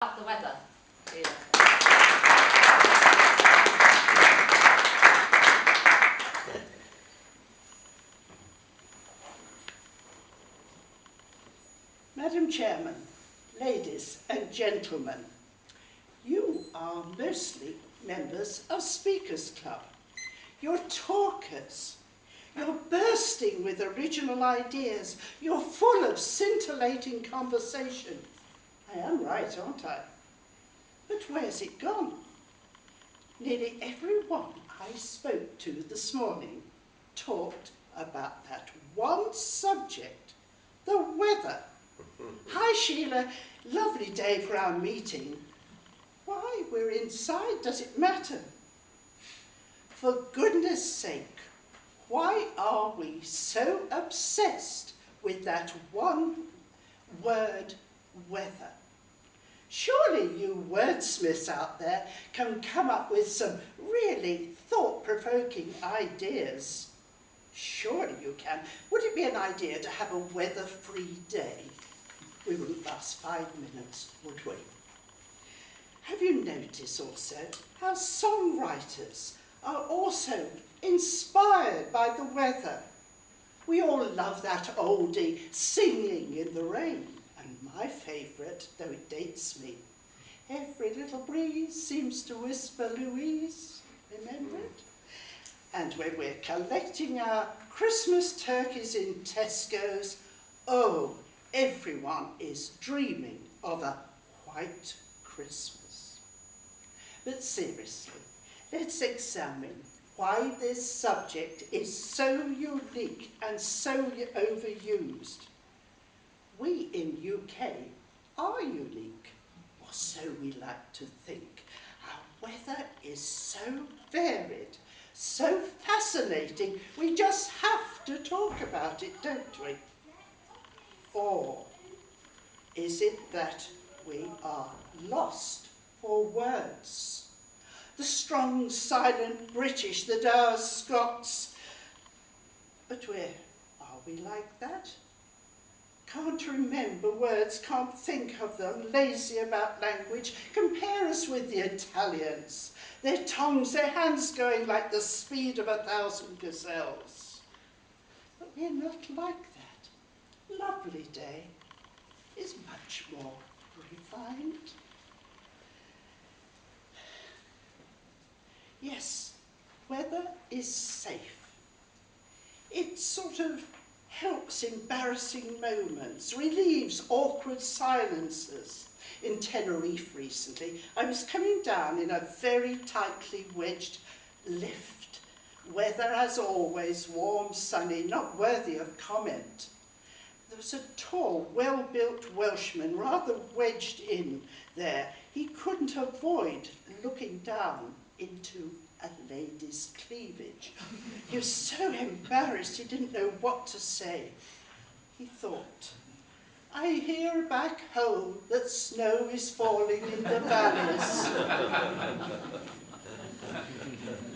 About the weather, Sheila. Madam Chairman, ladies and gentlemen, you are mostly members of Speakers Club. You're talkers. You're bursting with original ideas. You're full of scintillating conversation. I am right, aren't I? But where's it gone? Nearly everyone I spoke to this morning talked about that one subject, the weather. Hi Sheila, lovely day for our meeting. Why, we're inside, does it matter? For goodness sake, why are we so obsessed with that one word, weather? Surely you wordsmiths out there can come up with some really thought-provoking ideas. Surely you can. Would it be an idea to have a weather-free day? We wouldn't last 5 minutes, would we? Have you noticed also how songwriters are also inspired by the weather? We all love that oldie, Singing in the Rain. And my favourite, though it dates me, every little breeze seems to whisper Louise. Remember it? And when we're collecting our Christmas turkeys in Tesco's, oh, everyone is dreaming of a white Christmas. But seriously, let's examine why this subject is so unique and so overused. We in UK are unique, or so we like to think. Our weather is so varied, so fascinating, we just have to talk about it, don't we? Or is it that we are lost for words? The strong, silent British, the dour Scots. But are we like that? Can't remember words, can't think of them, lazy about language. Compare us with the Italians. Their tongues, their hands going like the speed of 1,000 gazelles. But we're not like that. Lovely day is much more refined. Yes, weather is safe. It sort of helps embarrassing moments, relieves awkward silences. In Tenerife recently, I was coming down in a very tightly wedged lift. Weather, as always, warm, sunny, not worthy of comment. There was a tall, well-built Welshman, rather wedged in there. He couldn't avoid looking down into a lady's cleavage. He was so embarrassed he didn't know what to say. He thought, I hear back home that snow is falling in the valleys.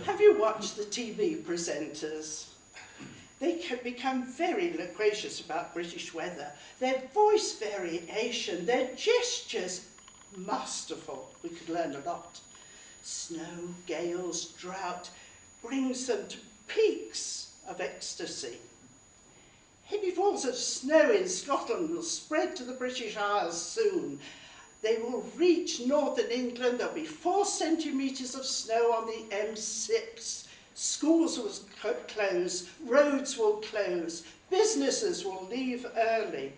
Have you watched the TV presenters? They can become very loquacious about British weather. Their voice variation, their gestures, masterful. We could learn a lot. Snow, gales, drought brings them to peaks of ecstasy. Heavy falls of snow in Scotland will spread to the British Isles soon. They will reach northern England. There'll be 4 centimetres of snow on the M6. Schools will close, roads will close, businesses will leave early.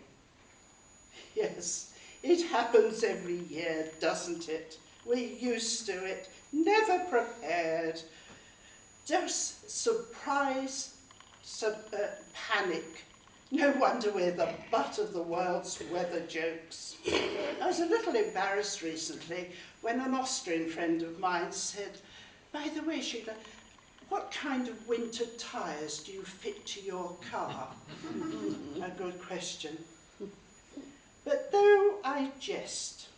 Yes, it happens every year, doesn't it? We're used to it, never prepared. Just surprise, panic. No wonder we're the butt of the world's weather jokes. I was a little embarrassed recently when an Austrian friend of mine said, by the way, Sheila, what kind of winter tyres do you fit to your car? A good question. But though I jest,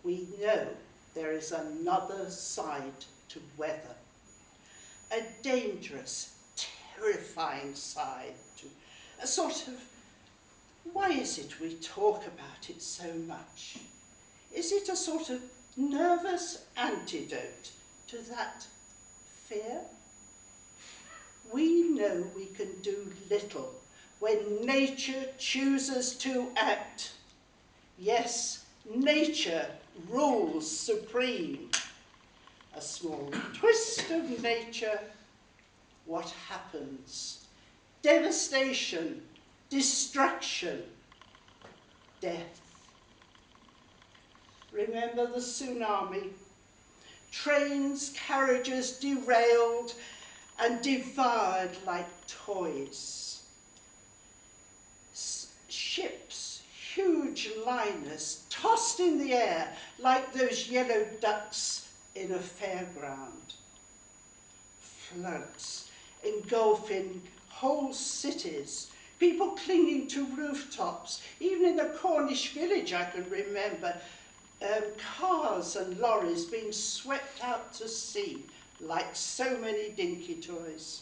we know there is another side to weather. A dangerous, terrifying side to a sort of, why is it we talk about it so much? Is it a sort of nervous antidote to that fear? We know we can do little when nature chooses to act. Yes, nature rules supreme. A small twist of nature, what happens? Devastation, destruction, death. Remember the tsunami? Trains, carriages derailed and devoured like toys. Ships, huge liners, tossed in the air like those yellow ducks in a fairground. Floods engulfing whole cities, people clinging to rooftops. Even in a Cornish village I can remember cars and lorries being swept out to sea like so many dinky toys.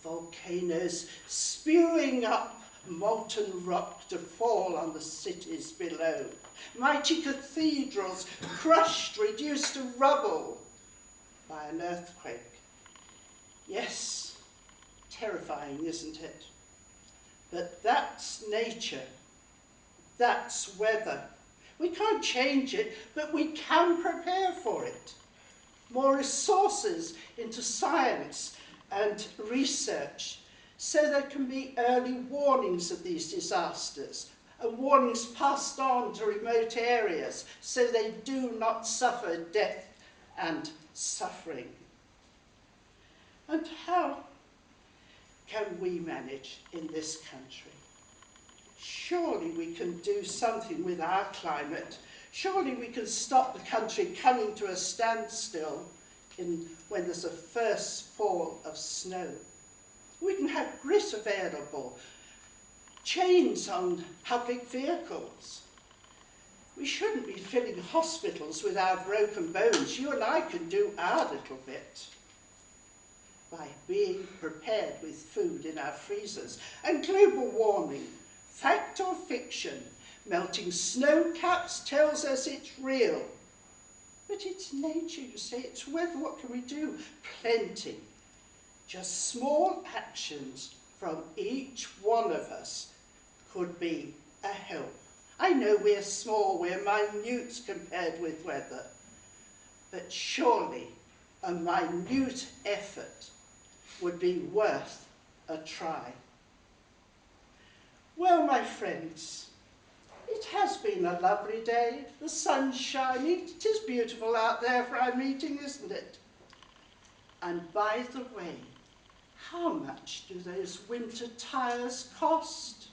Volcanoes spewing up molten rock to fall on the cities below. Mighty cathedrals crushed, reduced to rubble by an earthquake. Yes, terrifying, isn't it? But that's nature. That's weather. We can't change it, but we can prepare for it. More resources into science and research so there can be early warnings of these disasters and warnings passed on to remote areas so they do not suffer death and suffering. And how can we manage in this country? Surely we can do something with our climate. Surely we can stop the country coming to a standstill when there's a first fall of snow. We can have grit available, chains on public vehicles. We shouldn't be filling hospitals with our broken bones. You and I can do our little bit by being prepared with food in our freezers. And global warming, fact or fiction, melting snow caps tells us it's real. But it's nature, you say, it's weather, what can we do? Plenty. Just small actions from each one of us could be a help. I know we're small, we're minute compared with weather, but surely a minute effort would be worth a try. Well, my friends, it has been a lovely day. The sun's shining. It is beautiful out there for our meeting, isn't it? And by the way, how much do those winter tyres cost?